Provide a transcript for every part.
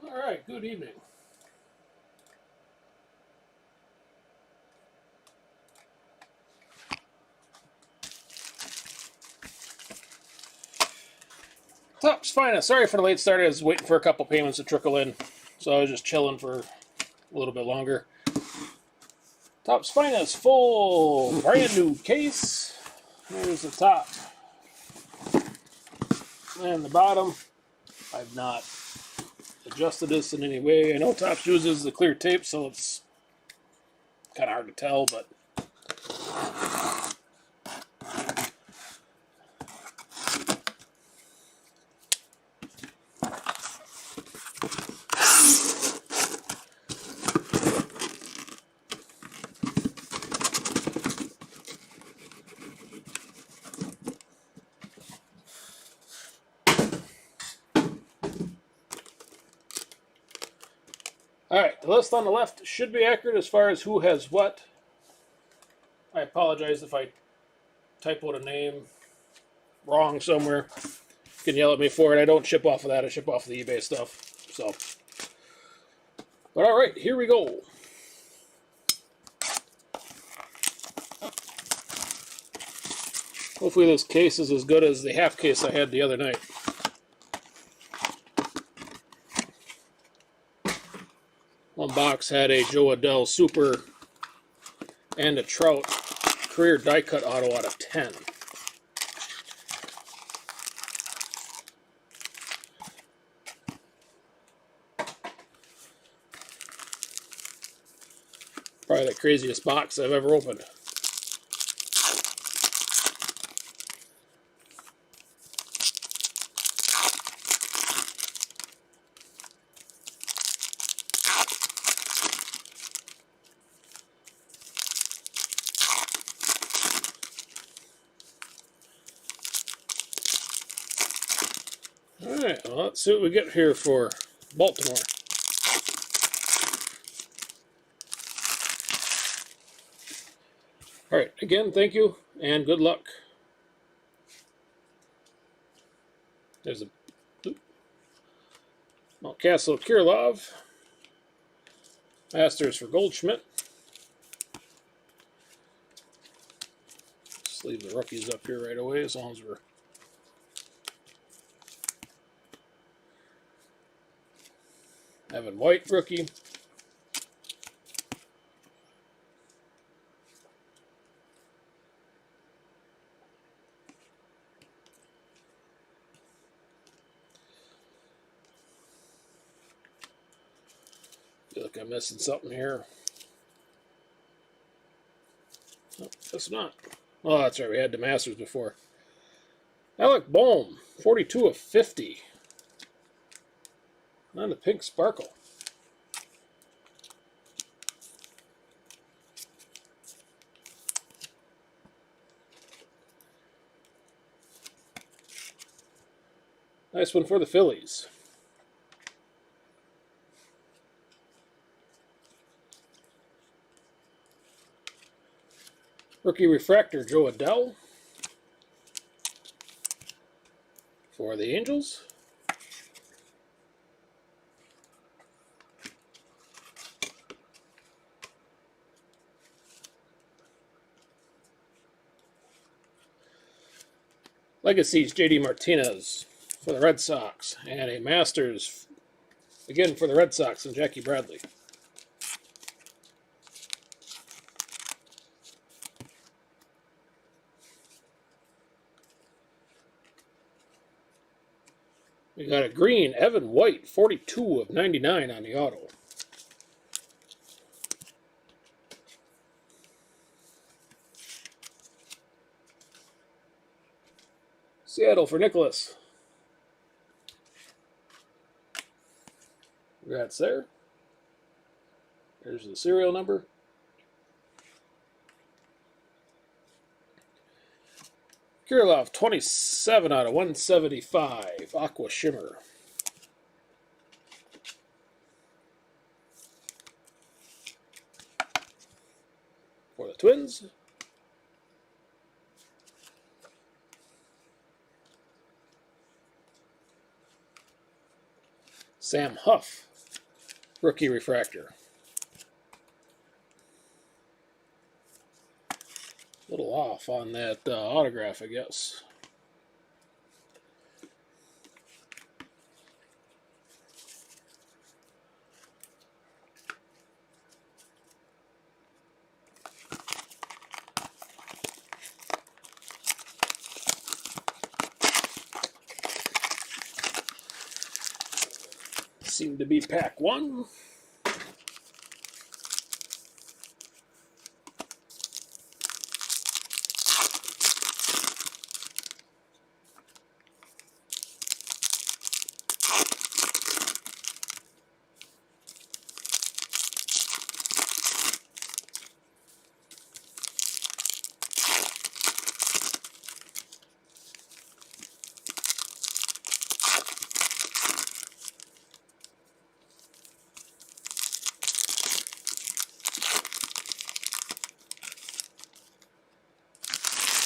All right, good evening. Top's finest. Sorry for the late start. I was waiting for a couple payments to trickle in, so I was just chilling for a little bit longer. Top's finest, full, brand new case. Here's the top and the bottom. I've not adjusted this in any way. I know Topps uses the clear tape, so it's kind of hard to tell, but alright, the list on the left should be accurate as far as who has what. I apologize if I typoed a name wrong somewhere. You can yell at me for it. I don't ship off of that. I ship off the eBay stuff. So, but alright, here we go. Hopefully this case is as good as the half case I had the other night. One box had a Joe Adell Super and a Trout career die cut auto out of 10. Probably the craziest box I've ever opened. Alright, well, let's see what we get here for Baltimore. Alright, again, thank you, and good luck. There's a Mountcastle Kirilov. Masters for Goldschmidt. Just leave the rookies up here right away as long as we're... Evan White, rookie. Feel like I'm missing something here. Oh, guess not. Oh, that's right. We had the Masters before. Alec Bohm, 42 of 50. On the pink sparkle. Nice one for the Phillies. Rookie refractor, Joe Adell. For the Angels. Legacies, J.D. Martinez for the Red Sox. And a Masters, again for the Red Sox, and Jackie Bradley. We got a green, Evan White, 42 of 99 on the auto. Seattle for Nicholas. Congrats there. There's the serial number. Kirilov, 27 out of 175. Aqua Shimmer. For the Twins. Sam Huff, Rookie refractor. A little off on that autograph, I guess. Seemed to be pack 1.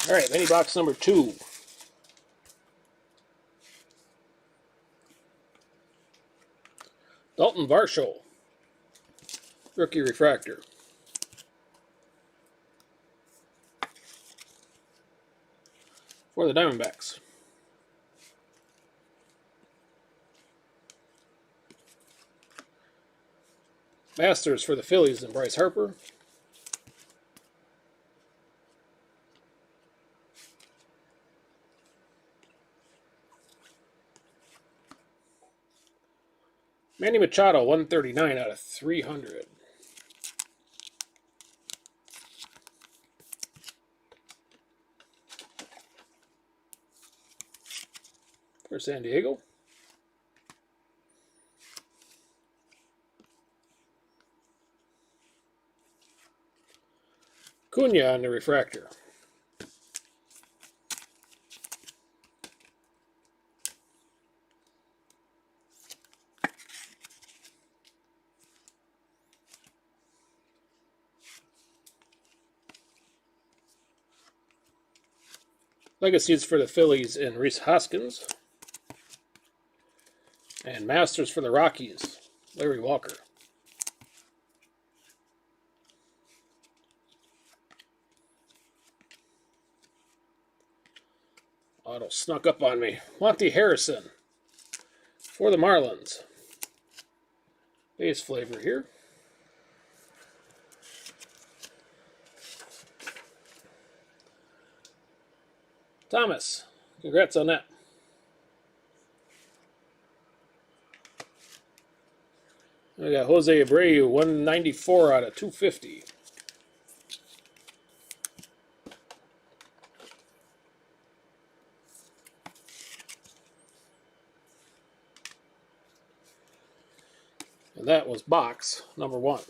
All right, mini box number 2. Dalton Varsho, rookie refractor. For the Diamondbacks. Masters for the Phillies and Bryce Harper. Manny Machado, 139 out of 300. For San Diego. Cunha on the refractor. Legacies for the Phillies and Rhys Hoskins. And Masters for the Rockies, Larry Walker. Auto snuck up on me. Monty Harrison for the Marlins. Base flavor here. Thomas, congrats on that. We got Jose Abreu, 194 out of 250. And that was box number 1.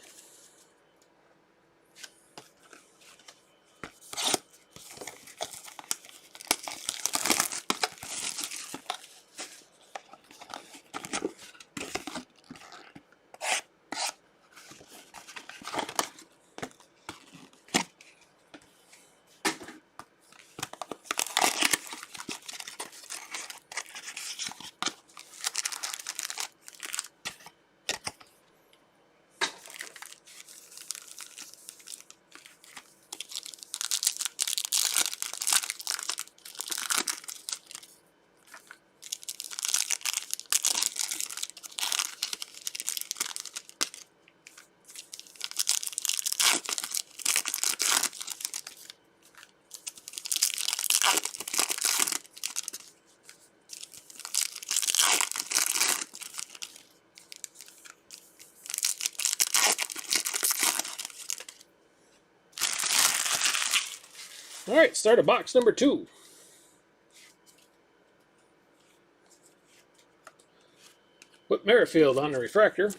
All right, start of box number 2. Whit Merrifield on the refractor.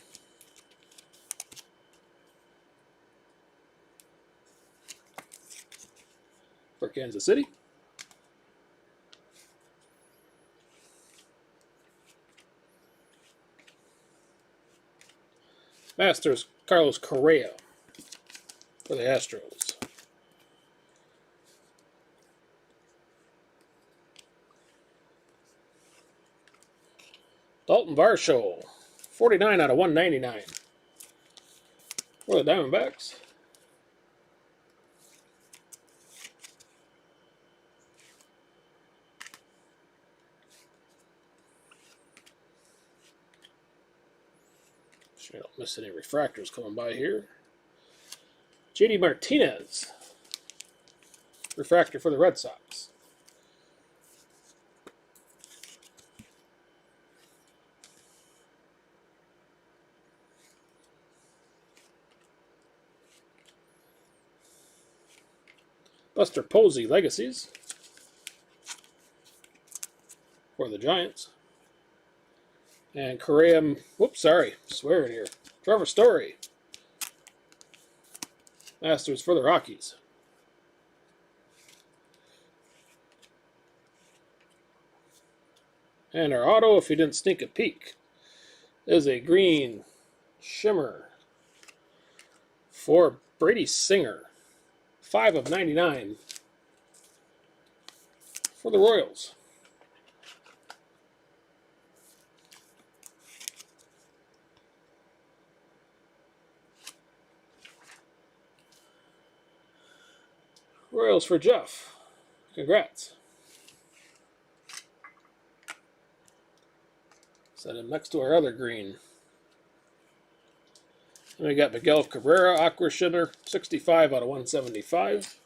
For Kansas City. Masters, Carlos Correa for the Astros. Dalton Varsho, 49 out of 199. For the Diamondbacks, sure I don't miss any refractors coming by here. JD Martinez, refractor for the Red Sox. Buster Posey, Legacies for the Giants. And Correa, whoops, sorry, swearing here. Trevor Story, Masters for the Rockies. And our auto, if you didn't sneak a peek, is a green shimmer for Brady Singer. 5 of 99 for the Royals. Royals for Jeff. Congrats. Set him next to our other green. And we got Miguel Cabrera, Aqua Shimmer, 65 out of 175.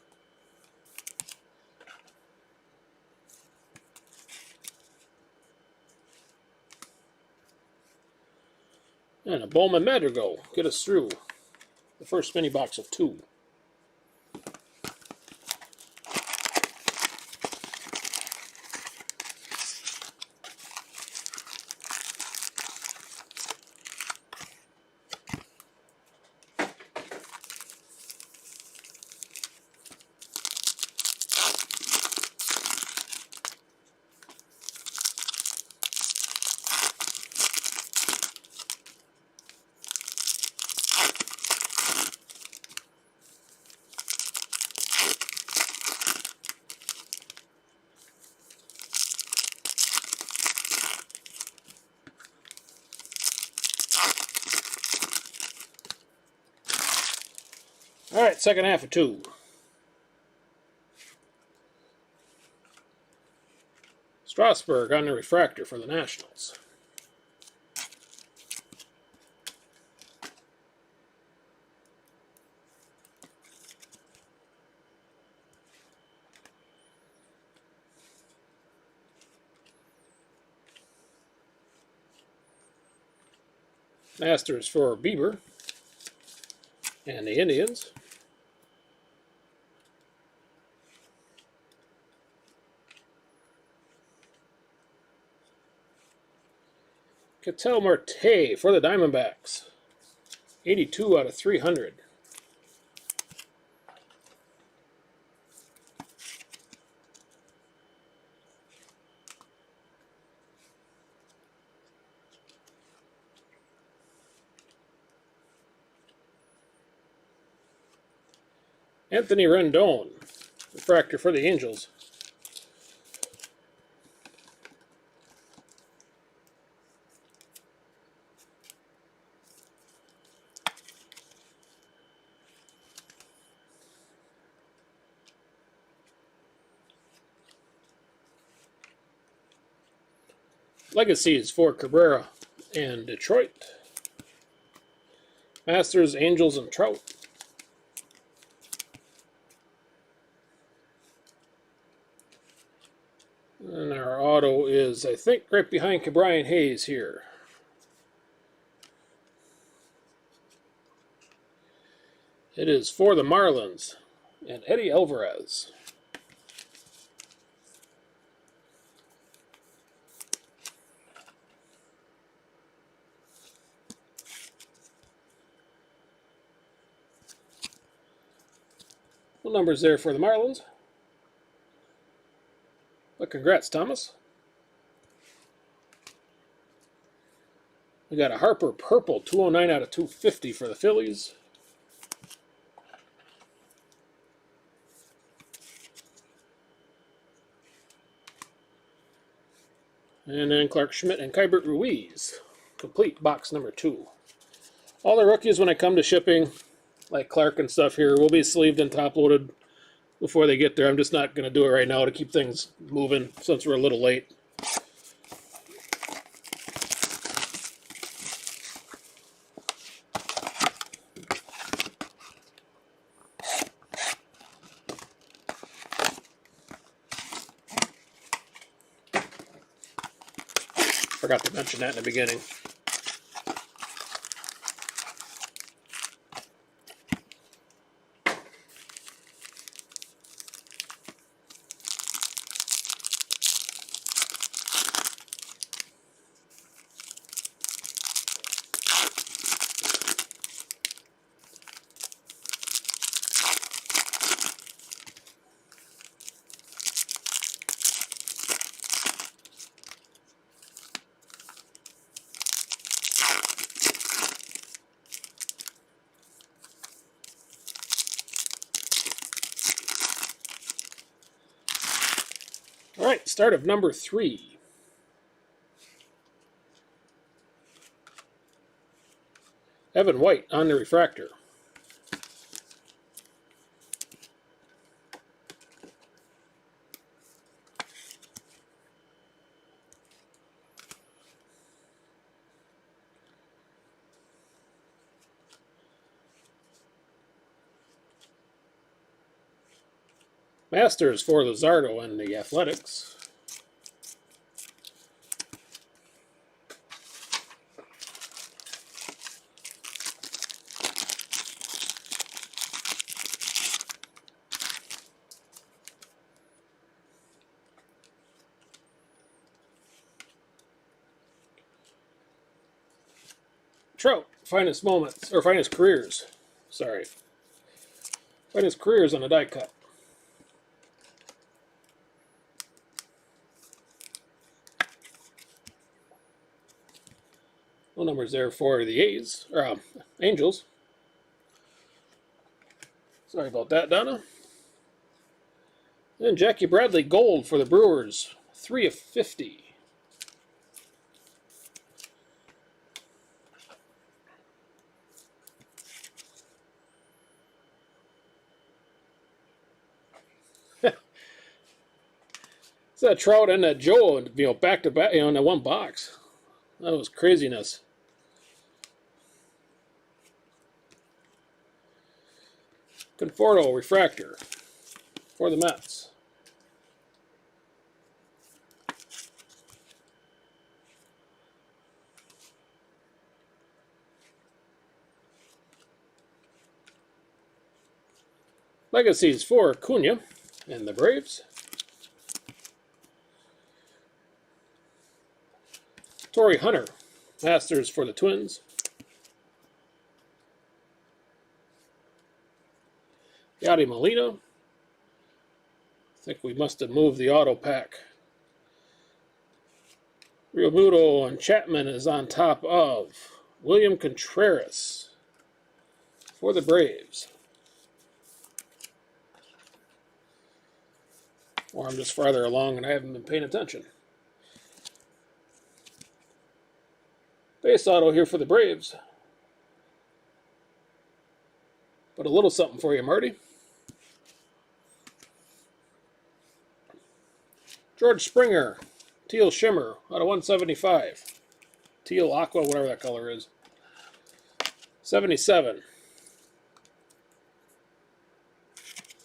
And a Bowman Madrigal. Get us through the first mini box of 2. All right, second half of 2. Strasburg on the refractor for the Nationals. Masters for Bieber and the Indians. Ketel Marte for the Diamondbacks. 82 out of 300. Anthony Rendon, refractor for the Angels. Legacies for Cabrera and Detroit. Masters, Angels, and Trout. And our auto is, I think, right behind Brian Hayes here. It is for the Marlins and Eddie Alvarez. What numbers there for the Marlins? But congrats, Thomas. We got a Harper Purple, 209 out of 250 for the Phillies. And then Clark Schmidt and Kybert Ruiz. Complete box number 2. All the rookies, when I come to shipping, like Clark and stuff here, will be sleeved and top loaded before they get there. I'm just not going to do it right now to keep things moving since we're a little late. Forgot to mention that in the beginning. All right, start of number 3. Evan White on the refractor. Masters for Luzardo and the Athletics. Trout, finest moments, or finest careers. Sorry. Finest careers on a die cut. No numbers there for the A's, or Angels. Sorry about that, Donna. And Jackie Bradley Gold for the Brewers, 3 of 50. It's that Trout and that Joe, back to back, in that one box. That was craziness. Conforto refractor for the Mets. Legacies for Acuna and the Braves. Torrey Hunter, Masters for the Twins. Yadi Molina. I think we must have moved the auto pack. Realmuto and Chapman is on top of William Contreras for the Braves. Or I'm just farther along and I haven't been paying attention. Base auto here for the Braves. But a little something for you, Marty. George Springer, Teal Shimmer, out of 175. Teal Aqua, whatever that color is. 77.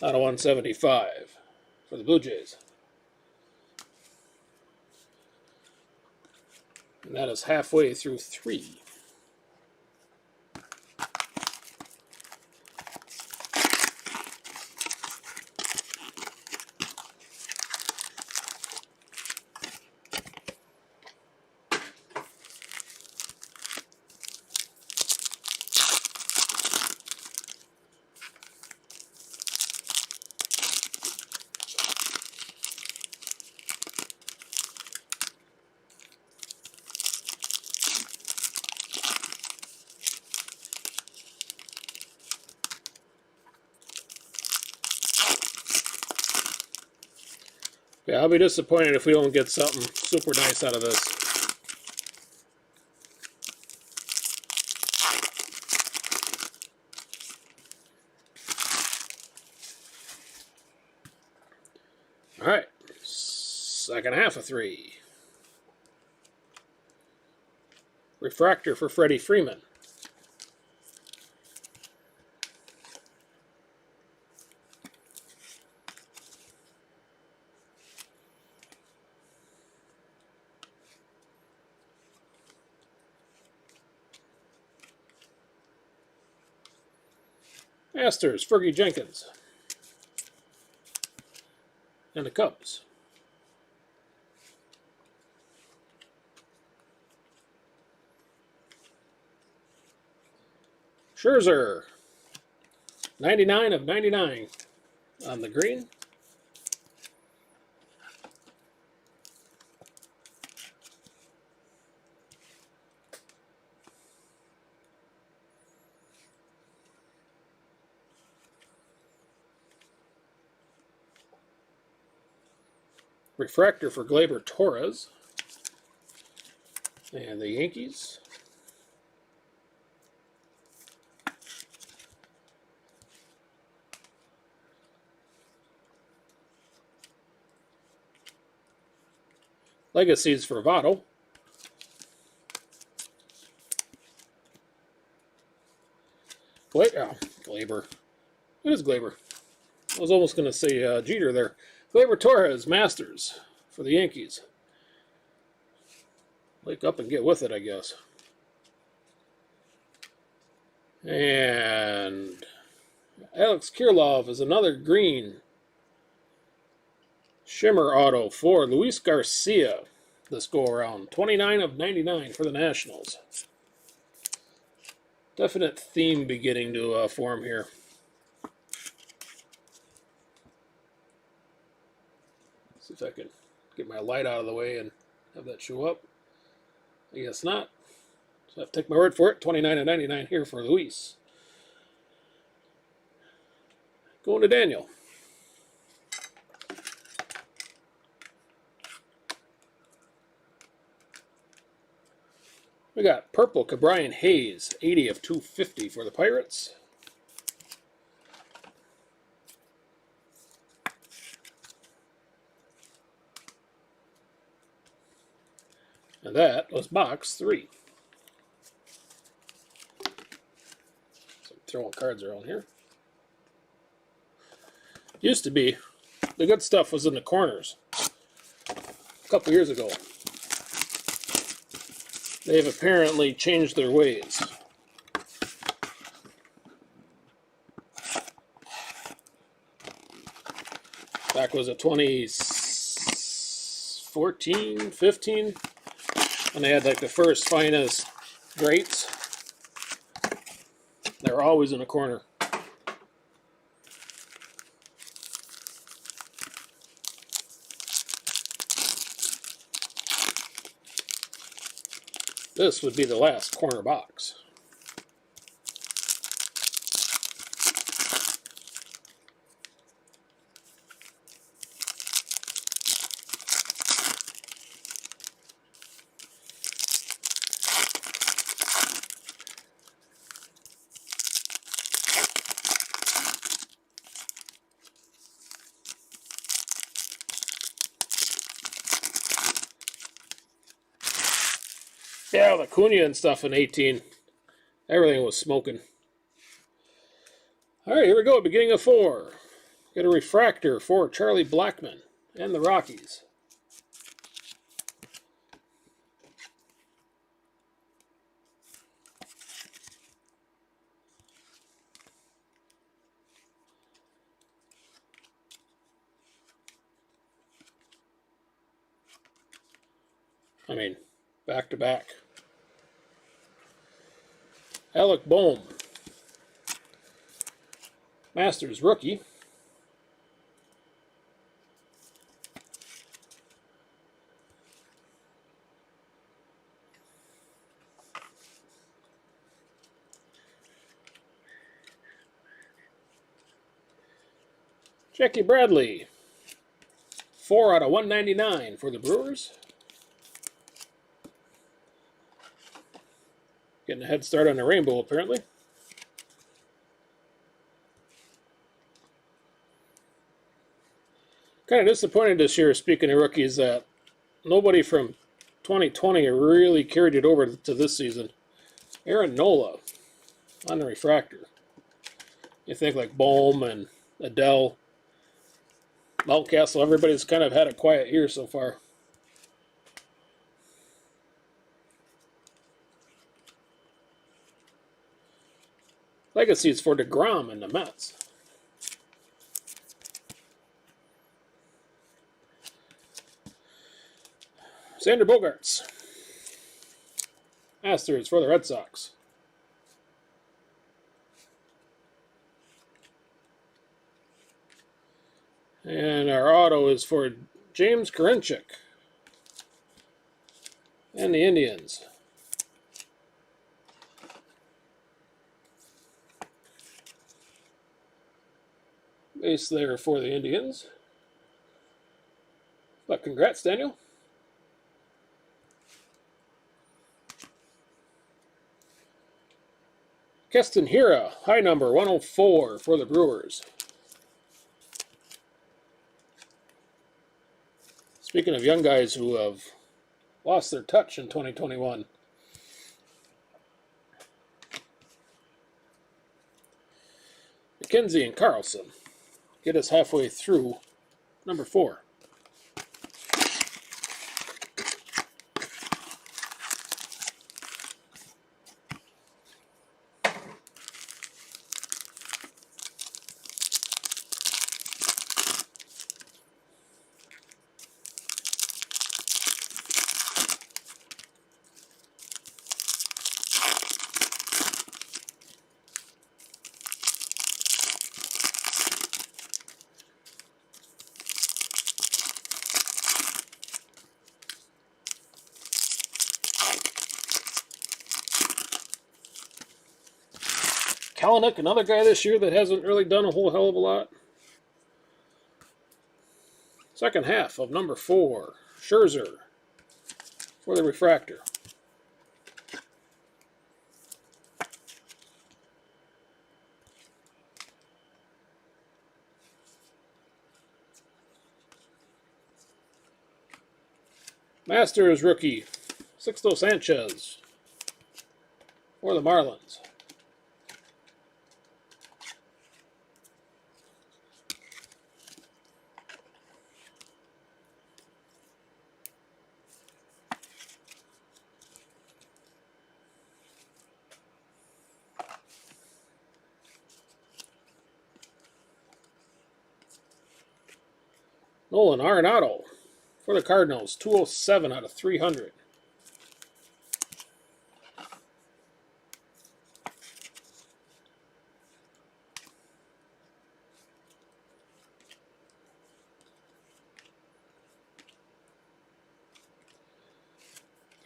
Out of 175 for the Blue Jays. And that is halfway through 3. Yeah, I'll be disappointed if we don't get something super nice out of this. Second half of 3. Refractor for Freddie Freeman. Masters, Fergie Jenkins. And the Cubs. Scherzer, 99 of 99 on the green. Refractor for Gleyber Torres. And the Yankees. Legacies for Votto. Gleyber. It is Gleyber. I was almost going to say Jeter there. Gleyber Torres, Masters for the Yankees. Wake up and get with it, I guess. And Alex Kirilloff is another green shimmer auto for Luis Garcia this go-around. 29 of 99 for the Nationals. Definite theme beginning to form here. See if I can get my light out of the way and have that show up. I guess not. So I have to take my word for it. 29 of 99 here for Luis. Going to Daniel. We got purple Ke'Bryan Hayes, 80 of 250 for the Pirates. And that was box 3. So I'm throwing cards around here. Used to be, the good stuff was in the corners a couple years ago. They've apparently changed their ways. Back was it 2014, 15, when they had like the first finest greats. They were always in a corner. This would be the last corner box. Yeah, the Cunha and stuff in 18. Everything was smoking. All right, here we go. Beginning of 4. Get a refractor for Charlie Blackmon and the Rockies. I mean, back to back. Alec Bohm. Masters rookie. Jackie Bradley. 4 out of 199 for the Brewers. Getting a head start on the rainbow, apparently. Kind of disappointed this year, speaking of rookies, that nobody from 2020 really carried it over to this season. Aaron Nola on the refractor. You think like Bohm and Adele, Mountcastle, everybody's kind of had a quiet year so far. Legacies for DeGrom and the Mets. Xander Bogaerts. Masters for the Red Sox. And our auto is for James Karinchak and the Indians. Base there for the Indians. But congrats, Daniel. Keston Hiura, high number 104 for the Brewers. Speaking of young guys who have lost their touch in 2021. McKenzie and Carlson get us halfway through number 4. Kalanick, another guy this year that hasn't really done a whole hell of a lot. Second half of number 4, Scherzer for the refractor. Masters rookie, Sixto Sanchez for the Marlins. Nolan Arenado for the Cardinals, 207 out of 300.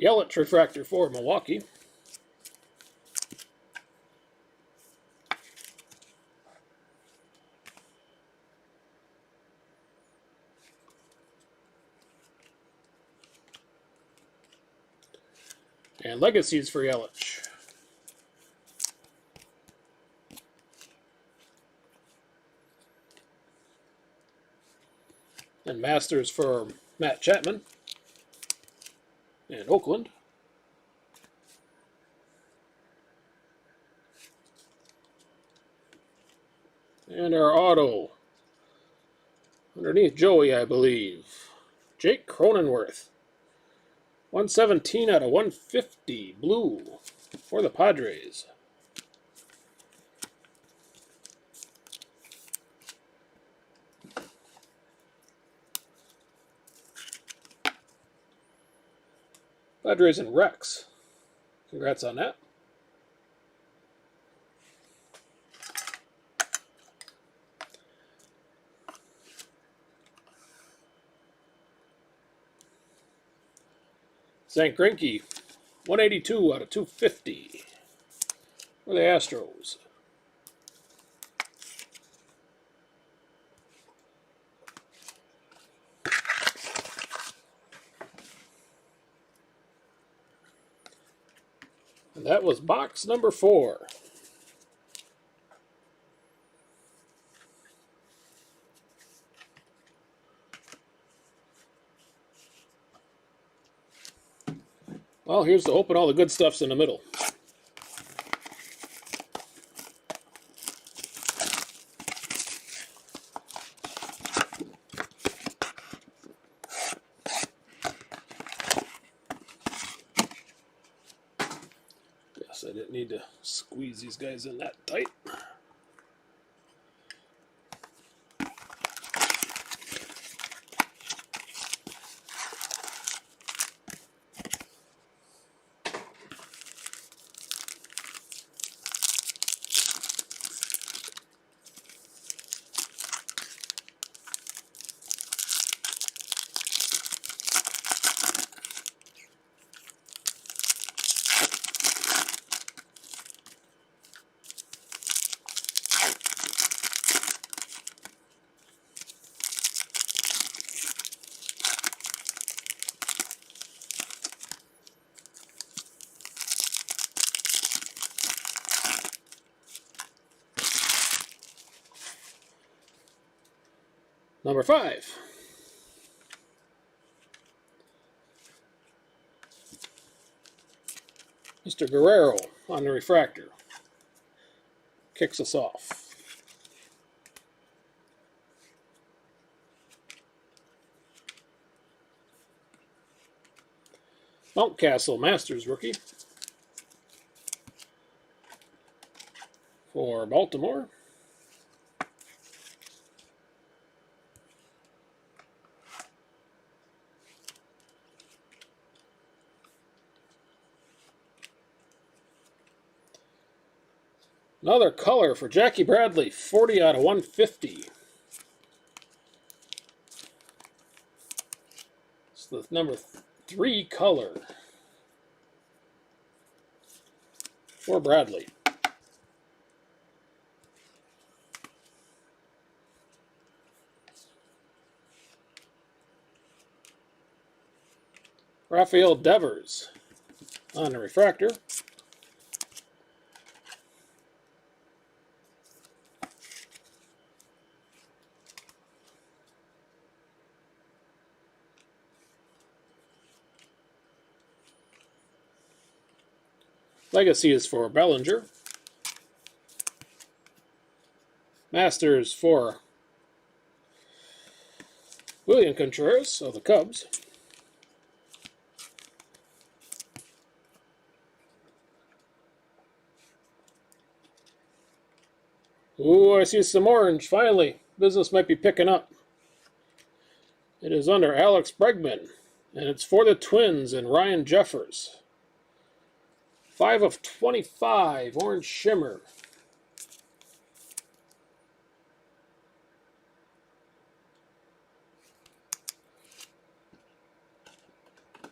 Yelich refractor for Milwaukee. And legacies for Yelich. And Masters for Matt Chapman in Oakland. And our auto underneath Joey, I believe. Jake Cronenworth. 117 out of 150 blue for the Padres. Padres and Rex. Congrats on that. St. Greinke, 182 out of 250 for the Astros. And that was box number 4. Well, here's the hoping all the good stuff's in the middle. Yes, I didn't need to squeeze these guys in that tight. Number 5. Mr. Guerrero on the refractor. Kicks us off. Mountcastle Masters rookie for Baltimore. Another color for Jackie Bradley, 40 out of 150. It's the number 3 color for Bradley. Rafael Devers on the refractor. Legacy is for Bellinger. Masters for William Contreras of the Cubs. Ooh, I see some orange. Finally, business might be picking up. It is under Alex Bregman, and it's for the Twins and Ryan Jeffers. 5 of 25, orange shimmer.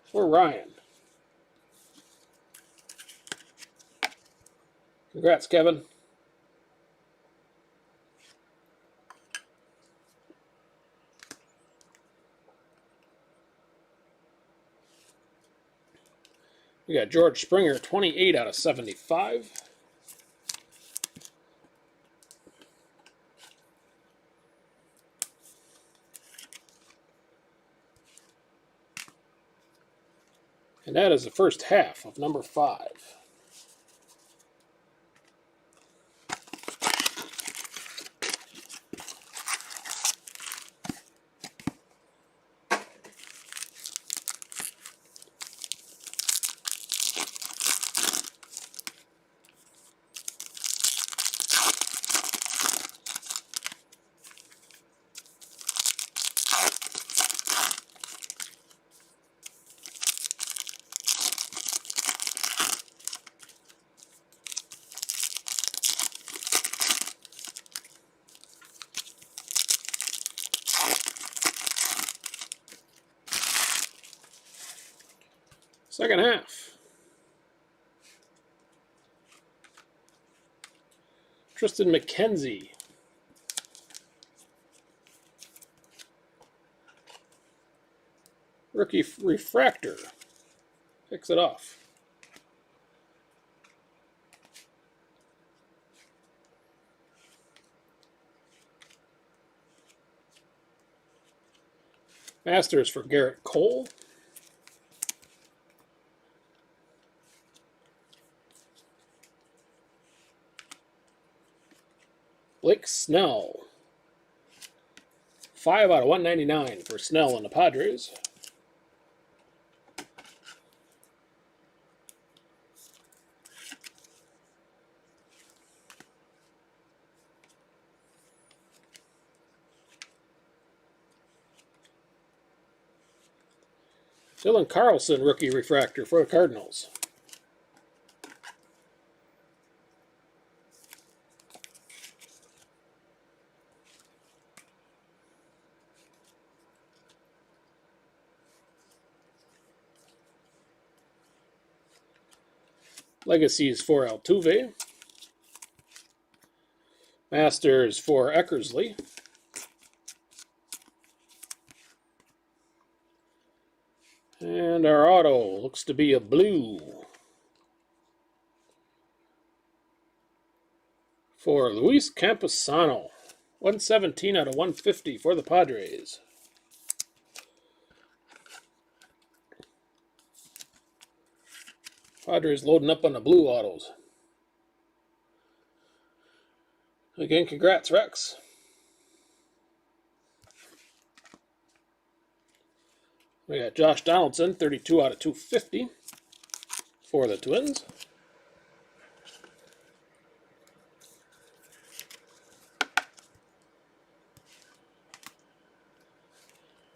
For Ryan. Congrats, Kevin. We got George Springer, 28 out of 75. And that is the first half of number 5. Second half. Tristan McKenzie. Rookie refractor. Picks it off. Masters for Garrett Cole. Blake Snell. 5 out of 199 for Snell and the Padres. Dylan Carlson, rookie refractor for the Cardinals. Legacies for Altuve. Masters for Eckersley. And our auto looks to be a blue for Luis Camposano. 117 out of 150 for the Padres. Padres loading up on the blue autos. Again, congrats, Rex. We got Josh Donaldson, 32 out of 250 for the Twins.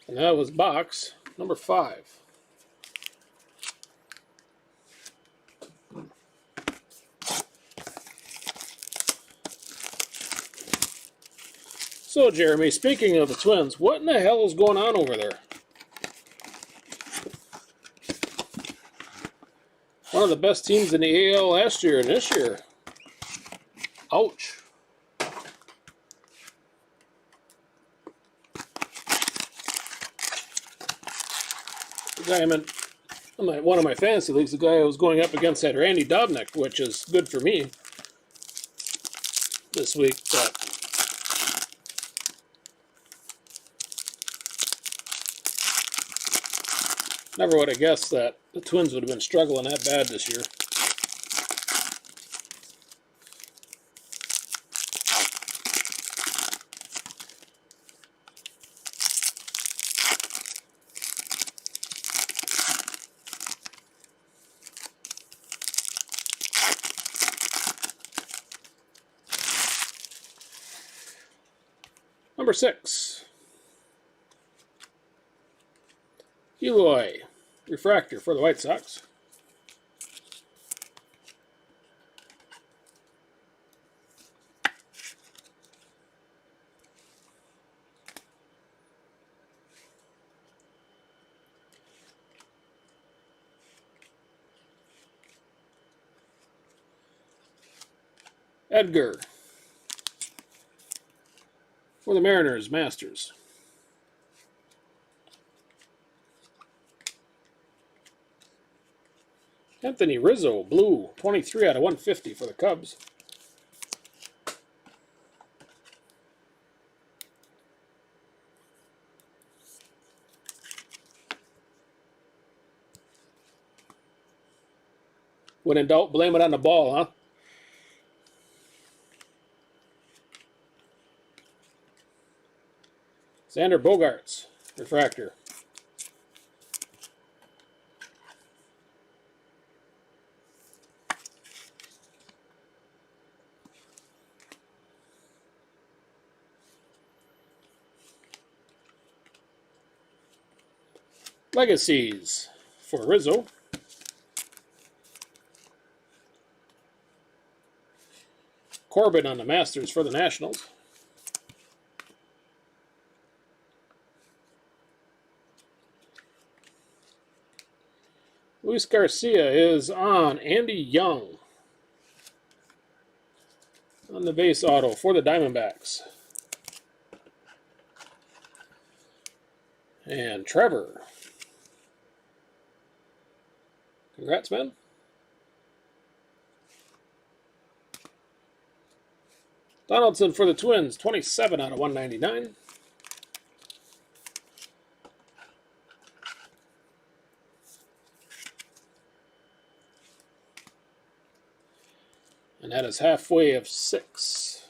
And that was box number 5. So, Jeremy, speaking of the Twins, what in the hell is going on over there? One of the best teams in the AL last year and this year. Ouch. The guy one of my fantasy leagues, the guy I was going up against had Randy Dobnak, which is good for me this week, but never would have guessed that the Twins would have been struggling that bad this year. Number 6. Eloy, refractor for the White Sox. Edgar for the Mariners, Masters. Anthony Rizzo, blue, 23 out of 150 for the Cubs. When in doubt, blame it on the ball, huh? Xander Bogaerts, refractor. Legacies for Rizzo. Corbin on the Masters for the Nationals. Luis Garcia is on Andy Young on the base auto for the Diamondbacks. And Trevor. Congrats, man. Donaldson for the Twins, 27 out of 199. And that is halfway of 6.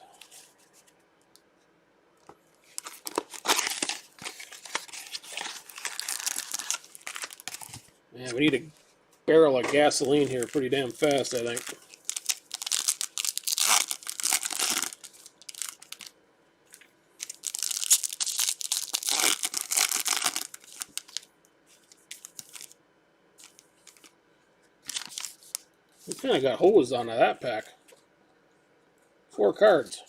we need a barrel of gasoline here pretty damn fast, I think. We kind of got hosed onto that pack. 4 cards.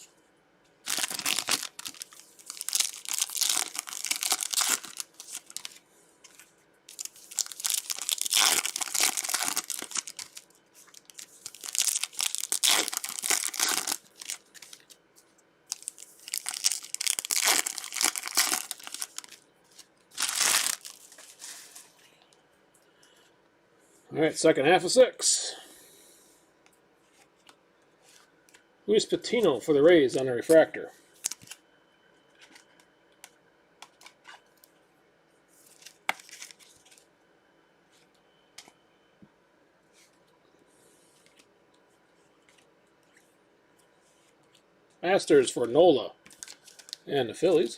All right, second half of 6. Luis Patino for the Rays on a refractor. Masters for Nola and the Phillies.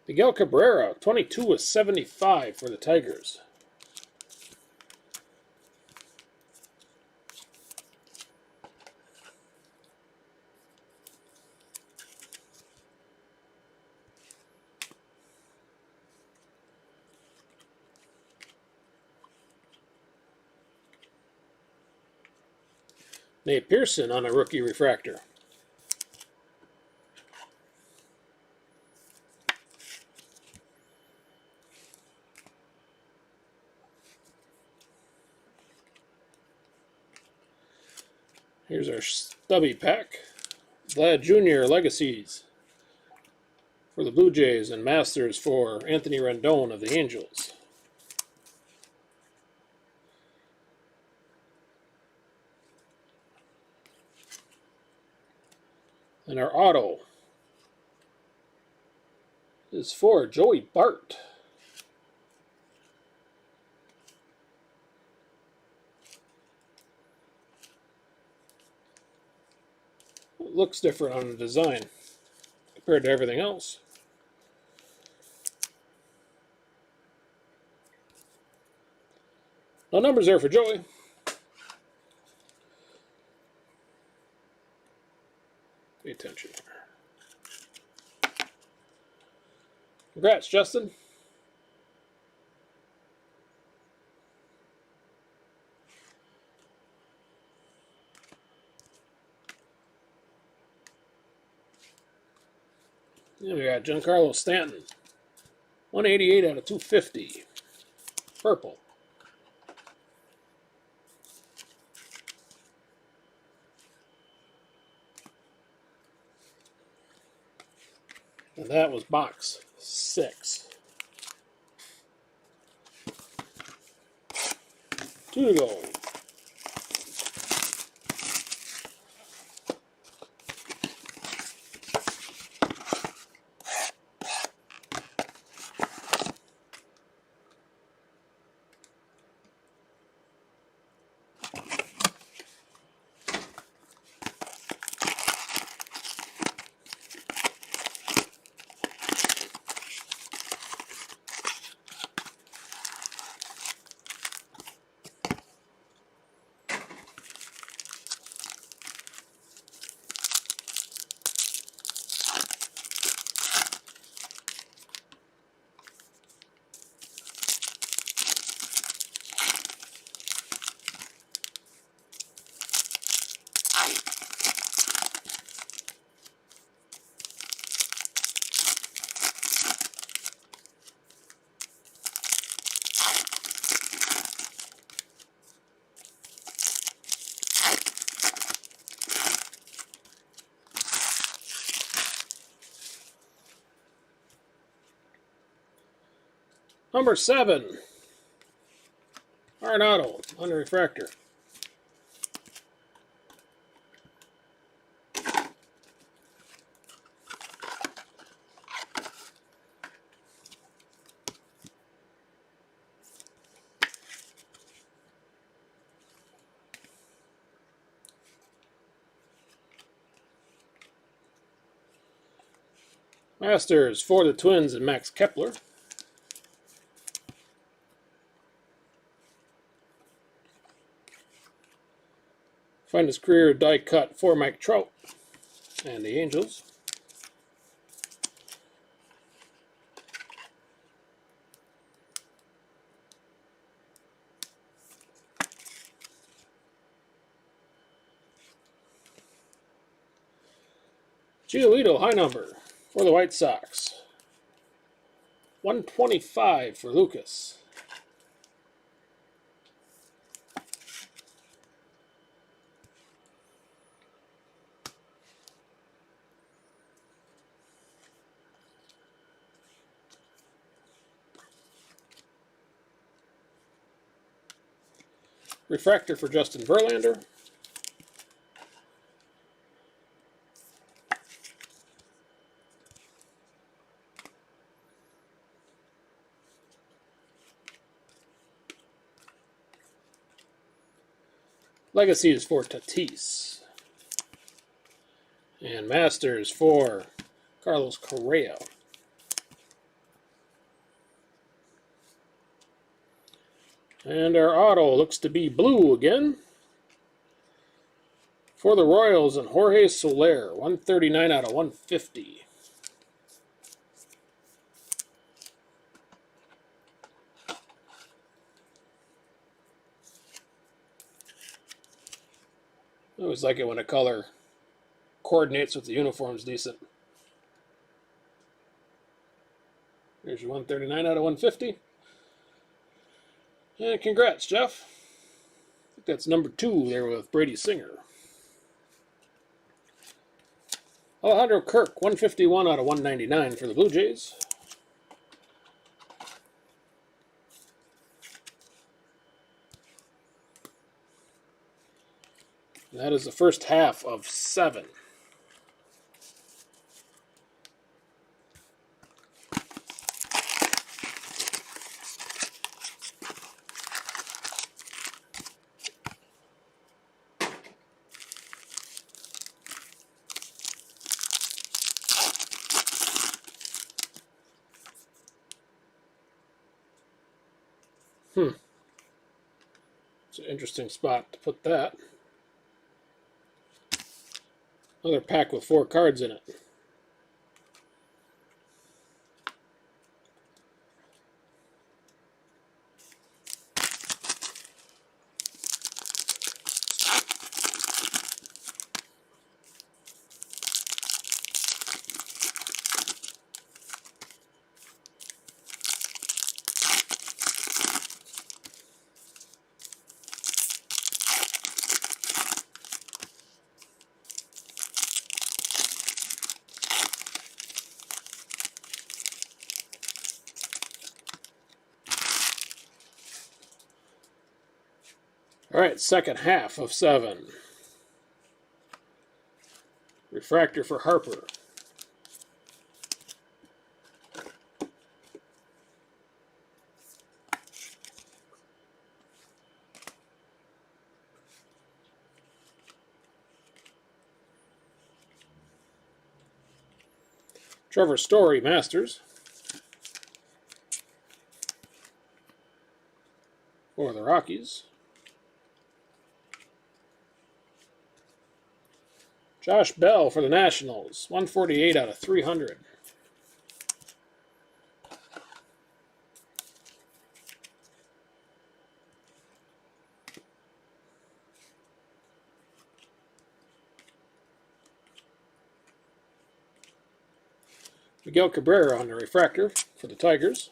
Miguel Cabrera, 22/75 for the Tigers. Nate Pearson on a rookie refractor. Here's our stubby pack. Vlad Jr. Legacies for the Blue Jays and Masters for Anthony Rendon of the Angels. And our auto is for Joey Bart. It looks different on the design compared to everything else. No numbers there for Joey. Pay attention. Congrats, Justin. Yeah, we got Giancarlo Stanton. 188 out of 250. Purple. And that was box 6. 2 to go. Number 7. Arenado on the refractor. Masters for the Twins and Max Kepler. Finest career die cut for Mike Trout and the Angels. Giolito, high number for the White Sox. 125 for Lucas. Refractor for Justin Verlander. Legacy is for Tatis. And Masters for Carlos Correa. And our auto looks to be blue again. For the Royals and Jorge Soler, 139 out of 150. I always like it when a color coordinates with the uniforms decent. Here's your 139 out of 150. And congrats, Jeff. I think that's number 2 there with Brady Singer. Alejandro Kirk, 151 out of 199 for the Blue Jays. That is the first half of 7. It's an interesting spot to put that. Another pack with 4 cards in it. All right, second half of 7. Refractor for Harper. Trevor Story, Masters. For the Rockies. Josh Bell for the Nationals, 148 out of 300. Miguel Cabrera on the refractor for the Tigers.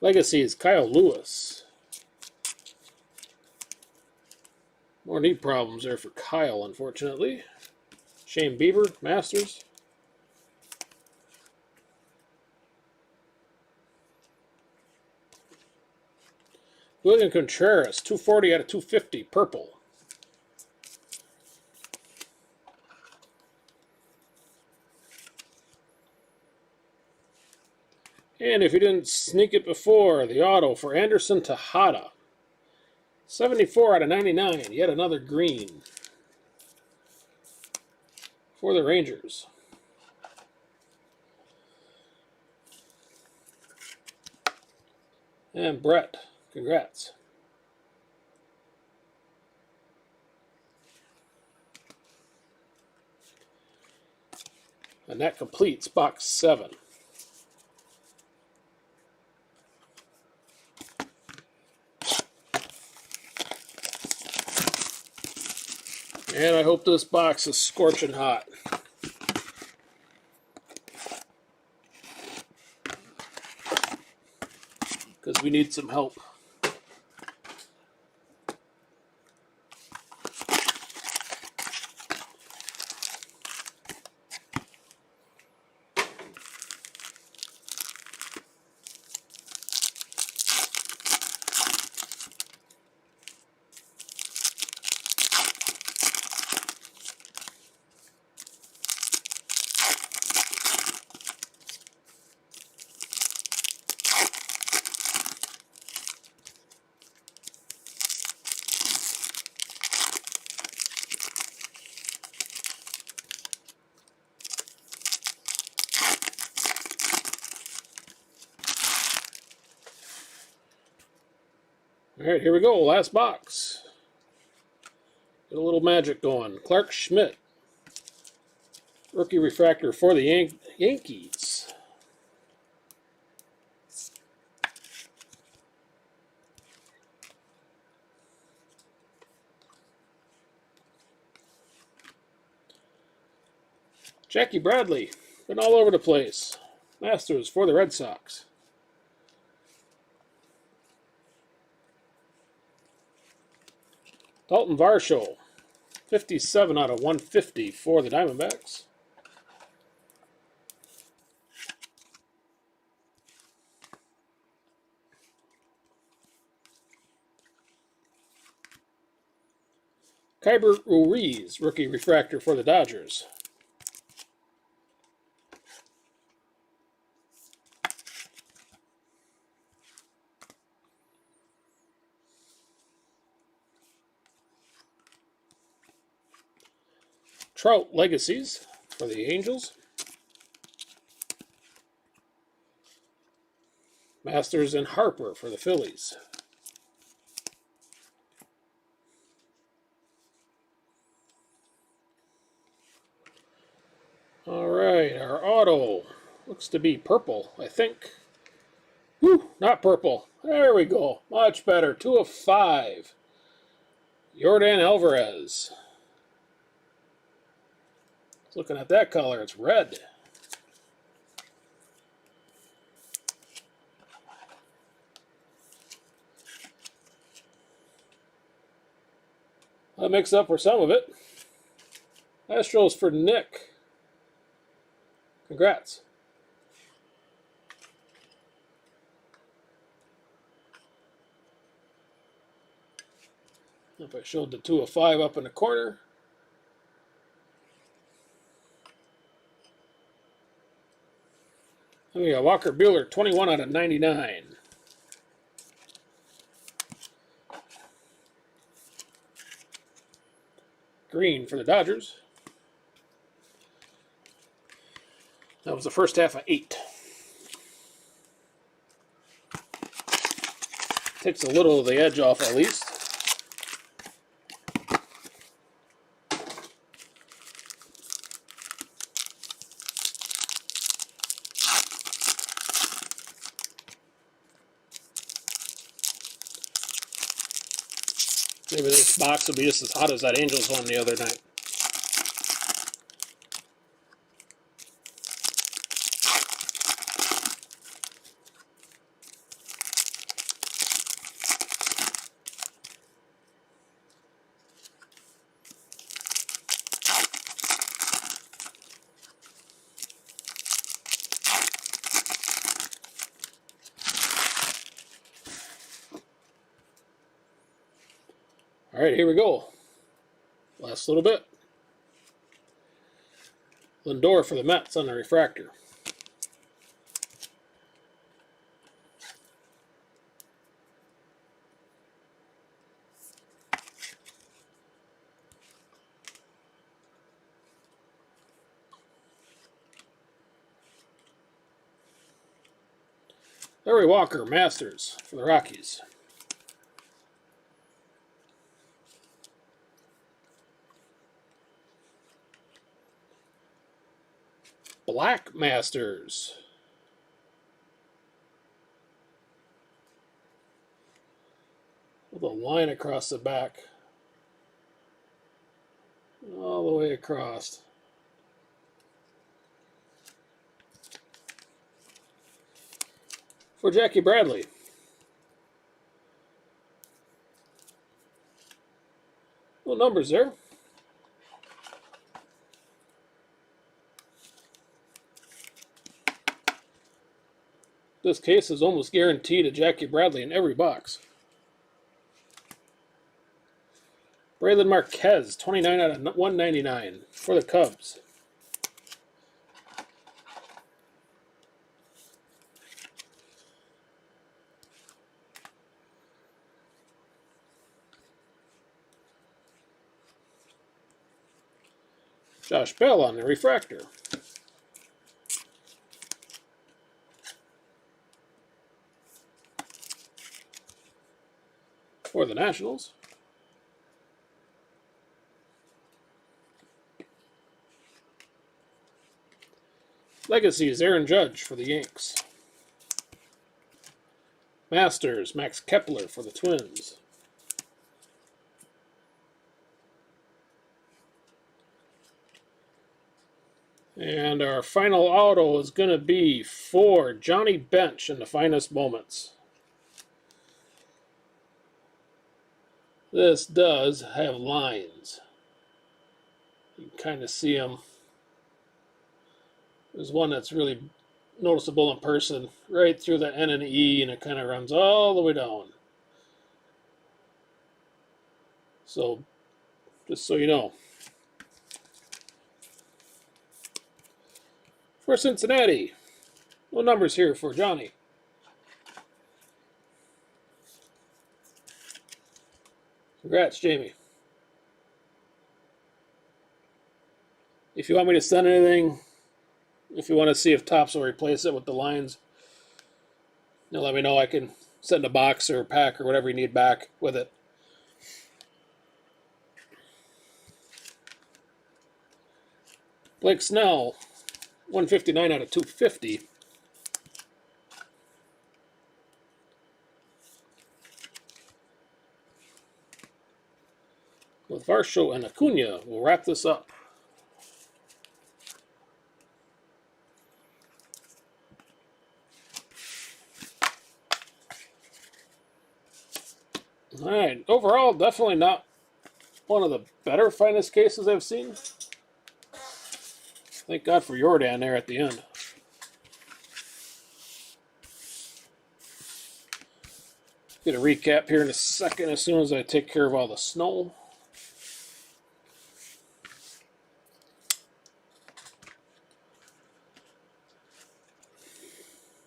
Legacy is Kyle Lewis. More knee problems there for Kyle, unfortunately. Shane Bieber, Masters. William Contreras, 240 out of 250, purple. And if you didn't sneak it before, the auto for Anderson Tejada. 74 out of 99. Yet another green for the Rangers. And Brett, congrats. And that completes box 7. And I hope this box is scorching hot. Because we need some help. All right, here we go. Last box. Get a little magic going. Clark Schmidt. Rookie refractor for the Yankees. Jackie Bradley. Been all over the place. Masters for the Red Sox. Dalton Varsho. 57 out of 150 for the Diamondbacks. Kyber Ruiz, rookie refractor for the Dodgers. Trout Legacies for the Angels. Masters and Harper for the Phillies. All right, our auto looks to be purple, I think. Whew, not purple. There we go. Much better. 2 of 5. Yordan Alvarez. Looking at that color, it's red. That makes up for some of it. Astros for Nick. Congrats. If I showed the 2 of 5 up in the corner. And we got Walker Buehler, 21 out of 99. Green for the Dodgers. That was the first half of 8. Takes a little of the edge off at least. Maybe this box will be just as hot as that Angels one the other night. All right, here we go. Last little bit. Lindor for the Mets on the refractor. Larry Walker, Masters for the Rockies. Black Masters. With a line across the back. All the way across. For Jackie Bradley. Little numbers there. This case is almost guaranteed a Jackie Bradley in every box. Braylon Marquez, 29 out of 199 for the Cubs. Josh Bell on the refractor. For the Nationals. Legacies, Aaron Judge for the Yanks. Masters, Max Kepler for the Twins. And our final auto is going to be for Johnny Bench in the finest moments. This does have lines. You can kind of see them. There's one that's really noticeable in person, right through the N and E, and it kind of runs all the way down. So, just so you know. For Cincinnati, no numbers here for Johnny. Congrats, Jamie. If you want me to send anything, if you want to see if Topps will replace it with the lines, let me know. I can send a box or a pack or whatever you need back with it. Blake Snell, 159 out of 250. With Varsho and Acuna, we'll wrap this up. All right, overall, definitely not one of the better finest cases I've seen. Thank God for Jordan there at the end. Get a recap here in a second as soon as I take care of all the snow.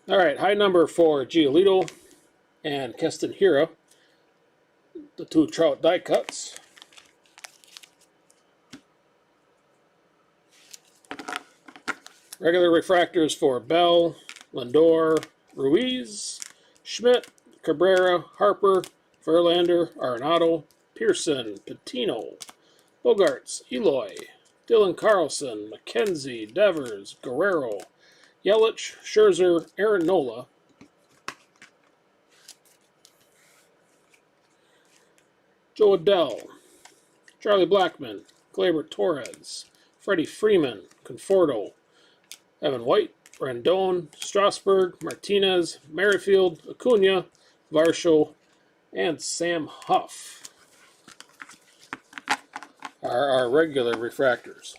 All right, high number for Giolito and Keston Hiura, the two Trout die cuts. Regular refractors for Bell, Lindor, Ruiz, Schmidt, Cabrera, Harper, Verlander, Arenado, Pearson, Patino, Bogarts, Eloy, Dylan Carlson, McKenzie, Devers, Guerrero, Yelich, Scherzer, Aaron Nola, Joe Adell, Charlie Blackmon, Gleyber Torres, Freddie Freeman, Conforto, Evan White, Rendon, Strasburg, Martinez, Merrifield, Acuna, Varsho, and Sam Huff are our regular refractors.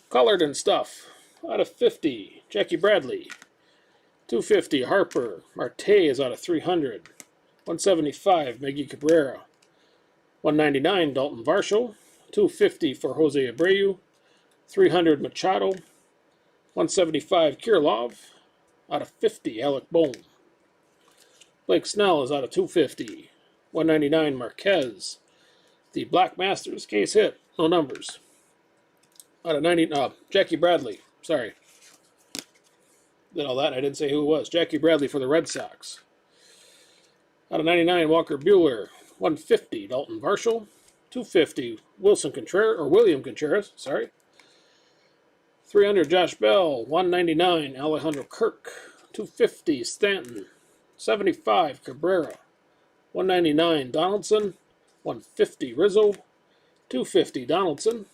Colored and stuff. Out of 50, Jackie Bradley. 250, Harper. Marte is out of 300. 175, Miggy Cabrera. 199, Dalton Varsho. 250 for Jose Abreu. 300, Machado. 175, Kirilov. Out of 50, Alec Bohm. Blake Snell is out of 250. 199, Marquez. The Black Masters case hit. No numbers. Out of 90, Jackie Bradley. Sorry. Did all that. I didn't say who it was. Jackie Bradley for the Red Sox. Out of 99, Walker Buehler. 150, Dalton Varsho. 250, William Contreras. Sorry. 300, Josh Bell. 199, Alejandro Kirk. 250, Stanton. 75, Cabrera. 199, Donaldson. 150, Rizzo. 250, Donaldson.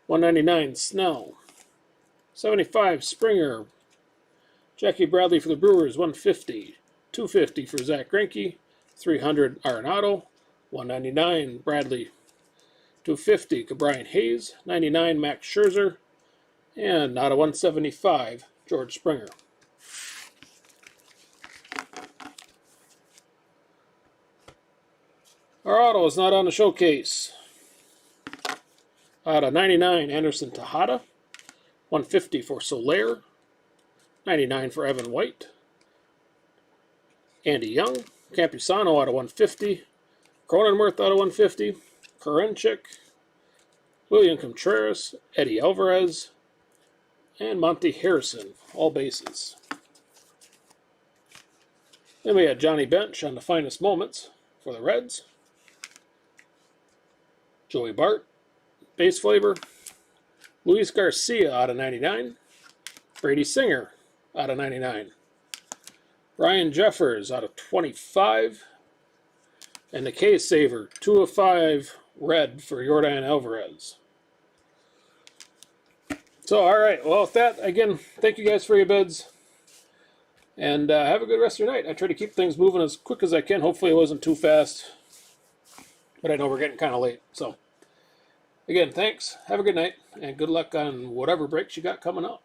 199, Snell. 75, Springer. Jackie Bradley for the Brewers, 150. 250 for Zach Greinke. 300, Arenado. 199, Bradley. 250, Brian Hayes. 99, Max Scherzer. And out of 175, George Springer. Our auto is not on the showcase. Out of 99, Anderson Tejada. 150 for Soler. 99 for Evan White. Andy Young. Campusano out of 150. Cronenworth out of 150. Karenchik. William Contreras. Eddie Alvarez. And Monty Harrison. All bases. Then we had Johnny Bench on the finest moments for the Reds. Joey Bart. Base flavor. Luis Garcia out of 99. Brady Singer out of 99. Ryan Jeffers out of 25. And the case saver, 2 of 5 red for Yordan Alvarez. So, all right. Well, with that, again, thank you guys for your bids. And have a good rest of your night. I try to keep things moving as quick as I can. Hopefully it wasn't too fast. But I know we're getting kind of late. So, again, thanks. Have a good night. And good luck on whatever breaks you got coming up.